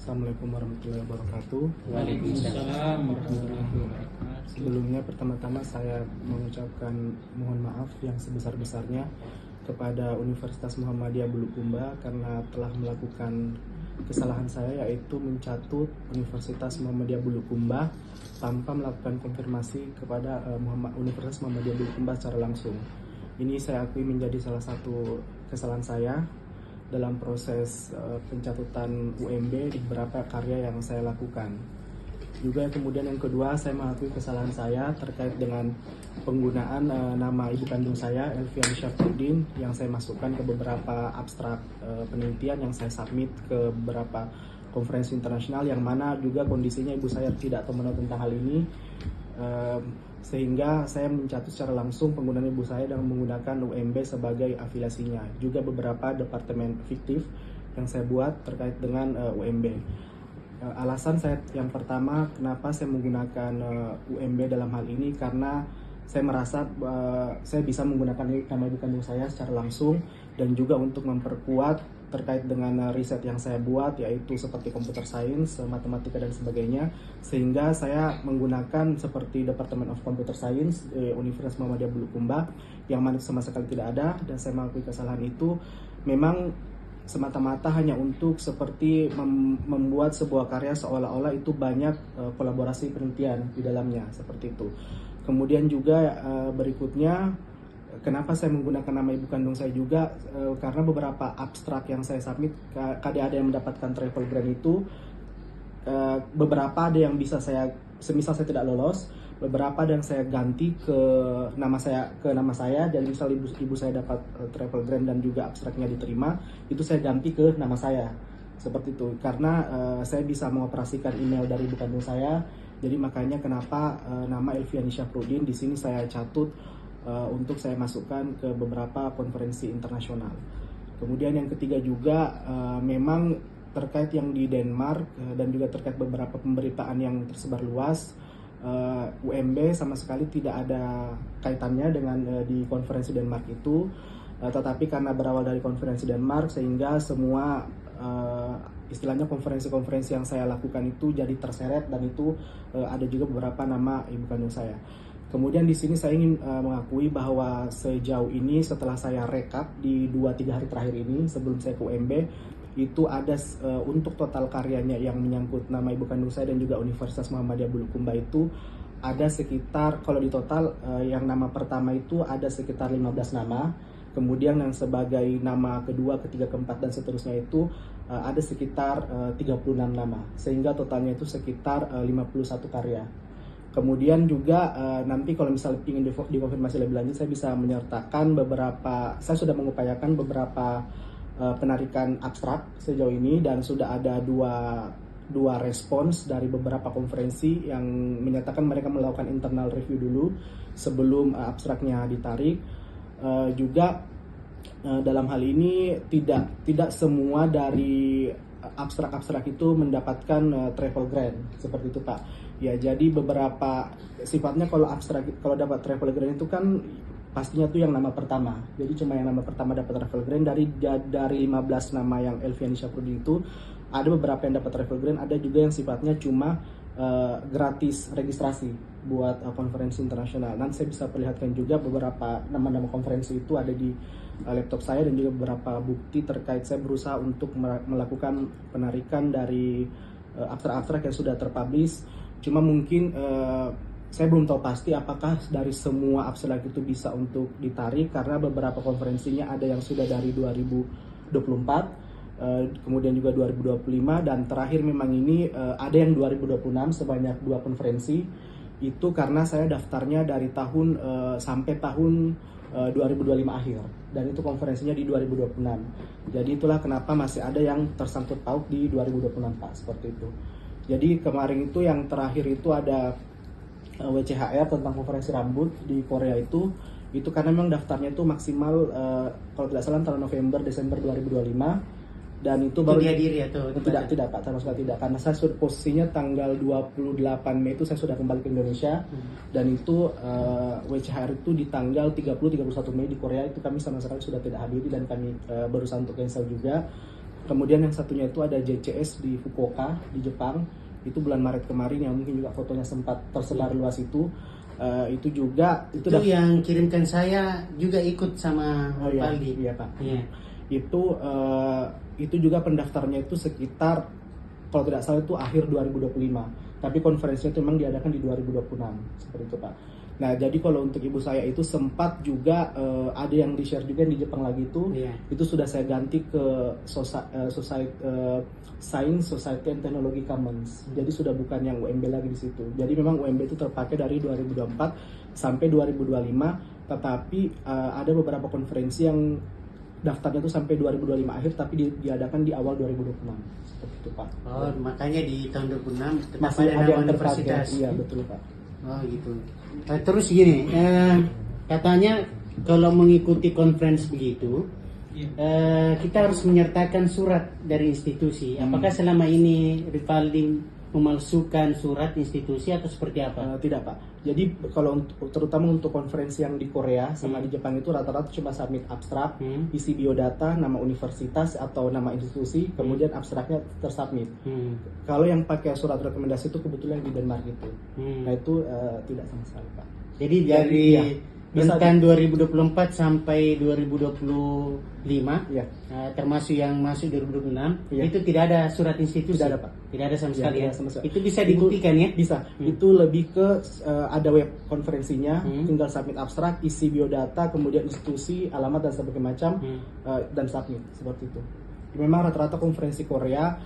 Assalamualaikum warahmatullahi wabarakatuh. Waalaikumsalam warahmatullahi wabarakatuh. Sebelumnya pertama-tama saya mengucapkan mohon maaf yang sebesar-besarnya kepada Universitas Muhammadiyah Bulukumba karena telah melakukan kesalahan saya, yaitu mencatut Universitas Muhammadiyah Bulukumba tanpa melakukan konfirmasi kepada Universitas Muhammadiyah Bulukumba secara langsung. Ini saya akui menjadi salah satu kesalahan saya dalam proses pencatutan UMB di beberapa karya yang saya lakukan. Juga kemudian yang kedua, saya mengakui kesalahan saya terkait dengan penggunaan nama ibu kandung saya, Elviani Syafruddin, yang saya masukkan ke beberapa abstrak penelitian yang saya submit ke beberapa konferensi internasional, yang mana juga kondisinya ibu saya tidak tahu tentang hal ini, sehingga saya mencatut secara langsung penggunaan ibu saya dan menggunakan UMB sebagai afiliasinya. Juga beberapa departemen fiktif yang saya buat terkait dengan UMB. Alasan saya yang pertama kenapa saya menggunakan UMB dalam hal ini, karena saya merasa saya bisa menggunakan nama ibu kandung saya secara langsung, dan juga untuk memperkuat terkait dengan riset yang saya buat, yaitu seperti computer science, matematika dan sebagainya, sehingga saya menggunakan seperti Department of Computer Science Universitas Muhammadiyah Bulukumba, yang mana sama sekali tidak ada, dan saya mengakui kesalahan itu memang semata-mata hanya untuk seperti membuat sebuah karya seolah-olah itu banyak kolaborasi penelitian di dalamnya, seperti itu. Kemudian juga berikutnya, kenapa saya menggunakan nama ibu kandung saya juga, karena beberapa abstrak yang saya submit, ada yang mendapatkan travel grant itu, beberapa ada yang bisa saya, semisal saya tidak lolos, beberapa ada yang saya ganti ke nama saya, dan misal ibu saya dapat travel grant dan juga abstraknya diterima, itu saya ganti ke nama saya, seperti itu. Karena saya bisa mengoperasikan email dari ibu kandung saya, jadi makanya kenapa nama Elviani Syafruddin di sini saya catut untuk saya masukkan ke beberapa konferensi internasional. Kemudian yang ketiga juga, memang terkait yang di Denmark dan juga terkait beberapa pemberitaan yang tersebar luas, UMB sama sekali tidak ada kaitannya dengan di konferensi Denmark itu, tetapi karena berawal dari konferensi Denmark sehingga semua istilahnya konferensi-konferensi yang saya lakukan itu jadi terseret, dan itu ada juga beberapa nama ibu kandung saya. Kemudian di sini saya ingin mengakui bahwa sejauh ini setelah saya rekap di 2-3 hari terakhir ini sebelum saya ke UMB, itu ada untuk total karyanya yang menyangkut nama ibu kandung saya dan juga Universitas Muhammadiyah Bulukumba itu ada sekitar, kalau di total yang nama pertama itu ada sekitar 15 nama. Kemudian yang sebagai nama kedua, ketiga, keempat dan seterusnya itu ada sekitar 36 nama, sehingga totalnya itu sekitar 51 karya. Kemudian juga nanti kalau misalnya ingin dikonfirmasi lebih lanjut, saya bisa menyertakan beberapa, saya sudah mengupayakan beberapa penarikan abstrak sejauh ini, dan sudah ada dua respons dari beberapa konferensi yang menyatakan mereka melakukan internal review dulu sebelum abstraknya ditarik. Juga dalam hal ini tidak semua dari abstrak-abstrak itu mendapatkan travel grant, seperti itu Pak. Ya, jadi beberapa sifatnya kalau abstrak, kalau dapat travel grant itu kan pastinya tuh yang nama pertama. Jadi cuma yang nama pertama dapat travel grant dari 15 nama yang Elviani Syafruddin itu, ada beberapa yang dapat travel grant, ada juga yang sifatnya cuma gratis registrasi buat konferensi internasional. Nanti saya bisa perlihatkan juga beberapa nama-nama konferensi itu ada di laptop saya, dan juga beberapa bukti terkait saya berusaha untuk melakukan penarikan dari abstrak-abstrak yang sudah terpublish. Cuma mungkin saya belum tahu pasti apakah dari semua abstrak itu bisa untuk ditarik, karena beberapa konferensinya ada yang sudah dari 2024, kemudian juga 2025, dan terakhir memang ini ada yang 2026 sebanyak 2 konferensi. Itu karena saya daftarnya dari tahun sampai tahun 2025 akhir, dan itu konferensinya di 2026. Jadi itulah kenapa masih ada yang tersangkut paut di 2026 Pak, seperti itu. Jadi kemarin itu yang terakhir itu ada WCHR tentang konferensi rambut di Korea itu karena memang daftarnya itu maksimal kalau tidak salah antara November Desember 2025, dan itu baru dihadiri atau tidak Pak, sama sekali tidak, karena saya sudah posisinya tanggal 28 Mei itu saya sudah kembali ke Indonesia, dan itu WCHR itu di tanggal 30-31 Mei di Korea itu kami sama sekali sudah tidak hadiri, dan kami berusaha untuk cancel juga. Kemudian yang satunya itu ada JCS di Fukuoka di Jepang, itu bulan Maret kemarin yang mungkin juga fotonya sempat tersebar luas itu. Itu juga itu yang kirimkan saya juga ikut sama oh, iya, Rivaldi. iya Pak. Iya. Itu juga pendaftarnya itu sekitar kalau tidak salah itu akhir 2025. Tapi konferensinya itu memang diadakan di 2026 seperti itu Pak. Nah jadi kalau untuk ibu saya itu sempat juga ada yang di share juga di Jepang lagi itu, itu sudah saya ganti ke Science Society and Technology Commons. Jadi sudah bukan yang UMB lagi di situ. Jadi memang UMB itu terpakai dari 2024 sampai 2025, tetapi ada beberapa konferensi yang daftarnya itu sampai 2025 akhir tapi diadakan di awal 2026 seperti itu Pak. Oh makanya di tahun 2026 tetap Masih ada nama yang universitas. terpakai. Iya betul Pak. Oh gitu. Terus gini, katanya kalau mengikuti conference begitu, kita harus menyertakan surat dari institusi. Apakah selama ini Rivaldi memalsukan surat institusi atau seperti apa? Tidak Pak. Jadi kalau terutama untuk konferensi yang di Korea sama di Jepang itu rata-rata cuma submit abstrak, isi biodata, nama universitas atau nama institusi, kemudian abstraknya tersubmit. Kalau yang pakai surat rekomendasi itu kebetulan di Denmark itu. Nah itu tidak sama sekali Pak. Jadi dari rentang 2024 sampai 2025 ya. Termasuk yang masuk 2026 itu tidak ada surat institusi. Tidak ada Pak. Tidak ada sama sekali ya. Sama sekali. Itu bisa dibuktikan ya? Bisa. Itu lebih ke ada web konferensinya, tinggal submit abstrak, isi biodata, kemudian institusi, alamat dan sebagainya macam dan submit seperti itu. Memang rata-rata konferensi Korea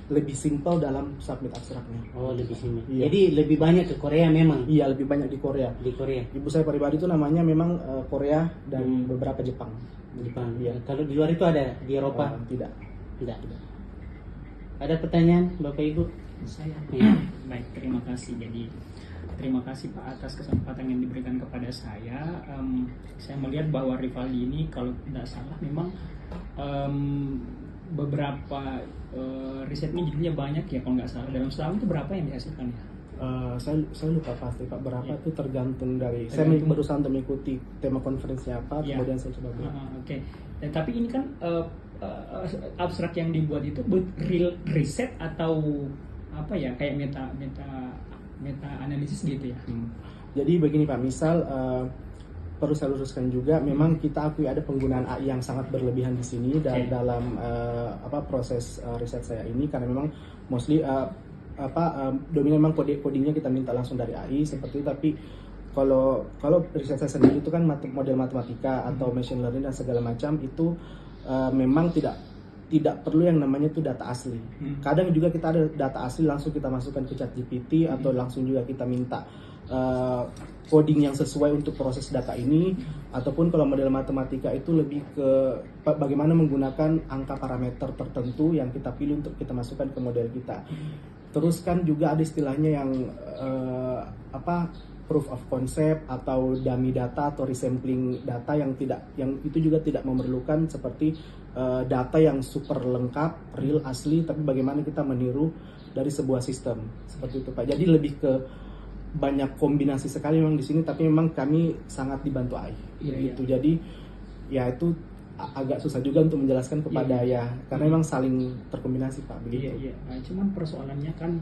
lebih simpel dalam submit abstraknya. Oh lebih simpel. Iya. Jadi lebih banyak ke Korea memang. Iya lebih banyak di Korea. Di Korea. Ibu saya pribadi itu namanya memang Korea dan beberapa Jepang. Jepang. Iya. Kalau di luar itu ada di Eropa? Tidak. Tidak. Ada pertanyaan Bapak Ibu? Saya. Ya. Baik, terima kasih. Jadi terima kasih Pak atas kesempatan yang diberikan kepada saya. Saya melihat bahwa Rivaldi ini kalau tidak salah memang beberapa risetnya jadinya banyak ya kalau nggak salah. Dalam setahun itu berapa yang dihasilkan ya? Saya lupa pasti Pak berapa itu tergantung dari saya berusaha untuk mengikuti tema konferensi apa kemudian saya coba buat. Oke. Tapi ini kan abstrak yang dibuat itu real riset atau apa ya kayak meta analisis gitu ya? Jadi begini Pak, misal perlu saya luruskan juga, memang kita akui ada penggunaan AI yang sangat berlebihan di sini dan dalam proses riset saya ini karena memang mostly dominan memang codingnya kita minta langsung dari AI seperti itu. Tapi kalau riset saya sendiri itu kan model matematika atau machine learning dan segala macam itu memang tidak perlu yang namanya itu data asli. Kadang juga kita ada data asli langsung kita masukkan ke ChatGPT atau langsung juga kita minta coding yang sesuai untuk proses data ini, ataupun kalau model matematika itu lebih ke bagaimana menggunakan angka parameter tertentu yang kita pilih untuk kita masukkan ke model kita. Terus kan juga ada istilahnya yang proof of concept atau dummy data atau resampling data yang itu juga tidak memerlukan seperti data yang super lengkap, real, asli, tapi bagaimana kita meniru dari sebuah sistem seperti itu Pak. Jadi lebih ke banyak kombinasi sekali memang di sini, tapi memang kami sangat dibantu AI. Gitu. Jadi ya itu agak susah juga untuk menjelaskan kepada karena memang saling terkombinasi Pak begitu. Nah, cuman persoalannya kan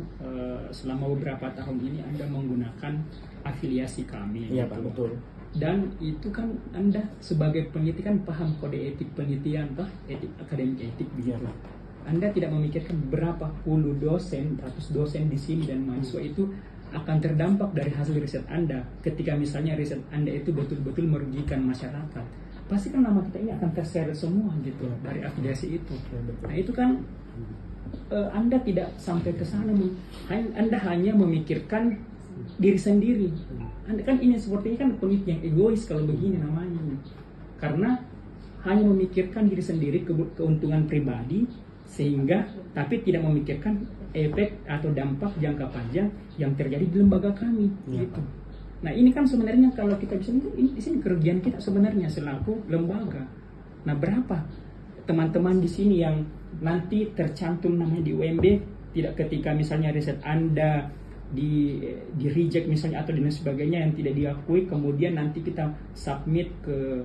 selama beberapa tahun ini Anda menggunakan afiliasi kami. Iya Pak, betul. Dan itu kan Anda sebagai peneliti kan paham kode etik penelitian, etik akademik etik begitu. Anda tidak memikirkan berapa puluh dosen, ratus dosen di sini dan mahasiswa itu akan terdampak dari hasil riset Anda ketika misalnya riset Anda itu betul-betul merugikan masyarakat. Pasti kan nama kita ini akan terseret semua gitu dari afiliasi itu. Nah itu kan Anda tidak sampai ke sana, Anda hanya memikirkan diri sendiri. Anda kan ini sepertinya kan peneliti yang egois kalau begini namanya, karena hanya memikirkan diri sendiri, keuntungan pribadi, sehingga tapi tidak memikirkan efek atau dampak jangka panjang yang terjadi di lembaga kami gitu. Nah ini kan sebenarnya kalau kita bisa ini di sini kerugian kita sebenarnya selaku lembaga. Nah berapa teman-teman di sini yang nanti tercantum namanya di UMB tidak ketika misalnya riset Anda di reject misalnya atau dan sebagainya yang tidak diakui, kemudian nanti kita submit ke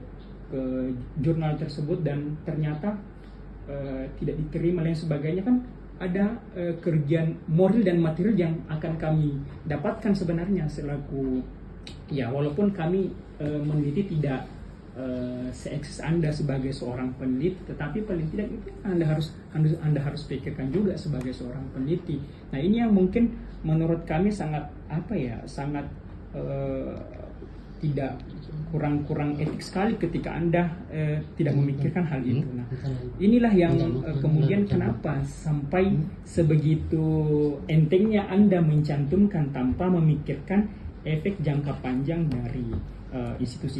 jurnal tersebut dan ternyata tidak diterima dan sebagainya, kan ada kerugian moral dan material yang akan kami dapatkan sebenarnya selaku, ya walaupun kami meneliti tidak se-eksis Anda sebagai seorang peneliti, tetapi paling tidak itu Anda harus pikirkan juga sebagai seorang peneliti. Nah, ini yang mungkin menurut kami sangat sangat tidak kurang etik sekali ketika Anda tidak memikirkan hal itu. Nah, inilah yang kemudian kenapa sampai sebegitu entengnya Anda mencantumkan tanpa memikirkan efek jangka panjang dari institusi